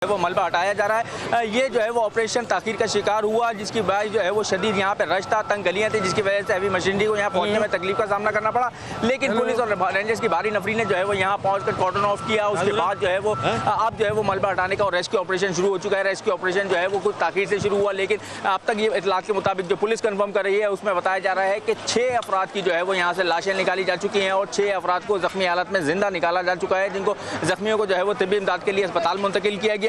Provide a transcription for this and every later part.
वो मलबा हटाया जा रहा है। ये जो है वो ऑपरेशन ताखीर का शिकार हुआ, जिसकी वजह जो है वो शदीद यहाँ पे रश था, तंग गलियाँ थी, जिसकी वजह से हैवी मशीनरी को यहाँ पहुँचने में तकलीफ का सामना करना पड़ा। लेकिन पुलिस और रेंजर्स की भारी नफरी ने जो है वो यहाँ पहुँचकर कॉर्डन ऑफ किया। उसके बाद जो है वो अब जो है वो मलबा हटाने का और रेस्क्यू ऑपरेशन शुरू हो चुका है। रेस्क्यू ऑपरेशन जो है वो कुछ ताखीर से शुरू हुआ, लेकिन अब तक ये इतलात के मुताबिक जो पुलिस कन्फर्म कर रही है उसमें बताया जा रहा है कि 6 अफराद की जो है वो यहाँ से लाशें निकाली जा चुकी हैं और 6 अफराद को जख्मी हालत में जिंदा निकाला जा चुका है, जिनको जख्मियों को जो है वो तिब्बी इमदाद के लिए अस्पताल मुंतकिल किया गया है।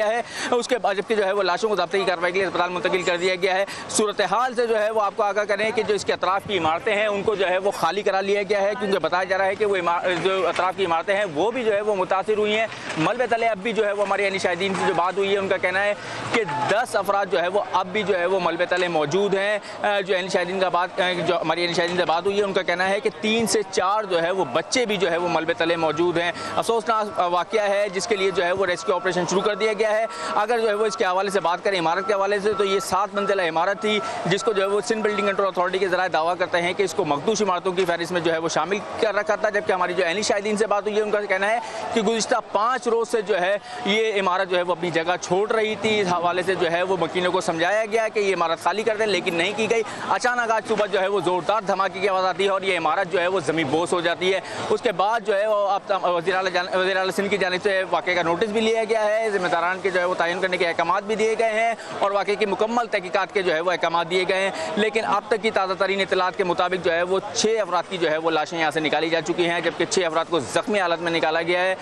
उसके जबकि जो है वो लाशों को ज़ब्ती की कार्रवाई के लिए अस्पताल मुंतकिल कर दिया गया है। सूरत हाल से जो है वो आपको आगाह करें कि जो इसके अतराफ़ की इमारतें हैं उनको जो है वो खाली करा लिया गया है, क्योंकि बताया जा रहा है कि वो जो अतराफ़ की इमारतें हैं वो भी जो है वो मुतासिर हुई हैं। मलबे तले अब भी जो है वो हमारे यानी शाहिदीन से जो बात हुई है उनका कहना है कि 10 अफराद जो है वो अब भी जो है वो मलबे तले मौजूद हैं। जो यानी शाहिदीन का बात जो हमारी यानी शाहिदीन से बात हुई है उनका कहना है कि 3 से 4 जो है वो बच्चे भी जो है वो मलबे तले मौजूद हैं। अफसोसनाक वाक़या है, जिसके लिए जो है वो रेस्क्यू ऑपरेशन शुरू कर दिया गया है। अगर जो है वो इसके हवाले से बात करें इमारत के हवाले से, तो ये 7 मंजिला इमारत थी, जिसको जो है वो सिंध बिल्डिंग कंट्रोल अथॉरिटी के ज़राए दावा करते हैं कि इसको मखदूश इमारतों की फहरिस्त में जो है वो शामिल कर रखा था। जबकि हमारी जो यानी शाहिदीन से बात हुई है उनका कहना है कि गुज़िश्ता 5 रोज़ से जो है ये इमारत जो है वो अपनी जगह छोड़ रही थी। इस हवाले से जो है वो मकीनों को समझाया गया कि ये इमारत खाली कर दें, लेकिन नहीं की गई। अचानक आज सुबह जो है वो ज़ोरदार धमाके की आवाज़ आती है और ये इमारत जो है वो ज़मीन बोस हो जाती है। उसके बाद जो है वो अब वज़ीर आला सिंध की जानिब से वाक़े का नोटिस भी लिया गया है, ज़िम्मेदारान के जो है वो तयन करने के अहकाम भी दिए गए हैं और वाक़े की मुकम्मल तहकीकात के जो है वो अहकाम दिए गए हैं। लेकिन अब तक की ताज़ा तरीन इत्तलात के मुताबिक जो है वो 6 अफराद की जो है वो लाशें यहाँ से निकाली जा चुकी हैं, जबकि 6 अफराद को ज़ख्मी हालत में निकाला गया है।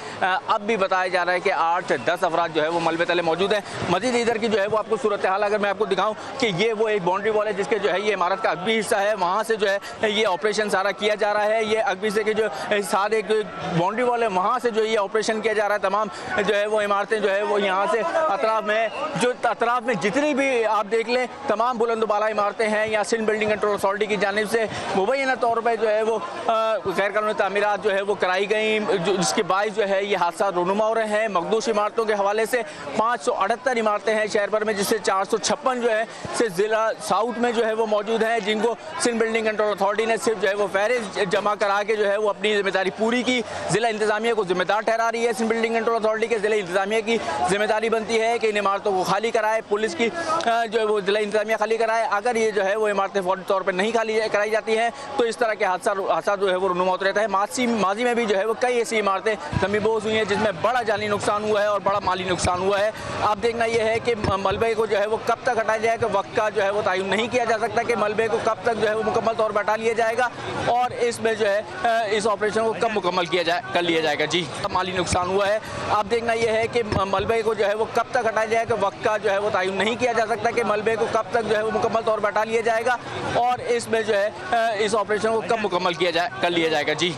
अब भी बताया जा रहा है कि 8-10 अफराद जो है वो मलबे तले मौजूद हैं। मज़ीद इधर की जो है वो आपको सूरत हाल अगर मैं आपको दिखाऊँ कि ये वो एक बाउंड्री वॉल है जिसके जो है ये इमारत का अगबी हिस्सा है, वहाँ से जो है ये ऑपरेशन सारा किया जा रहा है। ये अगबी से के जो साथ एक बाउंड्री वॉल है वहाँ से जो ये ऑपरेशन किया जा रहा है। तमाम जो है वो इमारतें जो है वो यहाँ से अतराफ़ में जितनी भी आप देख लें तमाम बुलंदबाला इमारतें हैं, या सिंध बिल्डिंग कंट्रोल अथॉरिटी की जानिब से मुबैना तौर पर जो है वो गैर कानूनी तामीरात जो है वो कराई गई, जिसके बायस जो है ये हादसा रोनुमा हो रहे हैं। मखदूश इमारतों के हवाले से 578 इमारतें हैं शहर भर में, जिससे 456 जो है से ज़िला साउथ में जो है वो मौजूद हैं, जिनको सिंध बिल्डिंग कंट्रोल अथॉरिटी ने सिर्फ जो है वो फहरिस्त जमा करा के जो है वो अपनी जिम्मेदारी पूरी की। ज़िला इंतज़ामिया को जिम्मेदार ठहरा रही है सिंध बिल्डिंग कंट्रोल अथॉरिटी के। ज़िला इंतज़ामिया की जिम्मेदारी बनती है कि इन इमारतों को खाली कराए, पुलिस की जो है वो ज़िला इंतज़ामिया खाली कराए। अगर ये जो है वो इमारतें फौरी तौर पर नहीं खाली कराई जाती हैं तो इस तरह के हादसा जो है वो रुनुमा होता रहता है। माजी में भी जो है वो कई ऐसी इमारतें ज़मींबोस हुई हैं जिसमें बड़ा जानी नुकसान हुआ है और बड़ा माली नुकसान हुआ है। अब देखना यह है कि मलबे को जो है वो कब तक हटाया जाएगा, वक्त का जो है वो तयन नहीं किया जा सकता कि मलबे को कब तक जो है वो मुकम्मल तौर पर हटा लिया जाएगा और इसमें जो है इस ऑपरेशन को कब मुकम्मल कर लिया जाएगा। जी, माली नुकसान हुआ है। अब देखना यह है कि मलबे को जो है वो कब तक हटाया जाएगा, वक्त का जो है वो तयन नहीं किया जा सकता कि मलबे को कब तक जो है वो मुकम्मल तौर पर हटा लिया जाएगा और इसमें जो है इस ऑपरेशन को कब मुकम्मल कर लिया जाएगा। जी।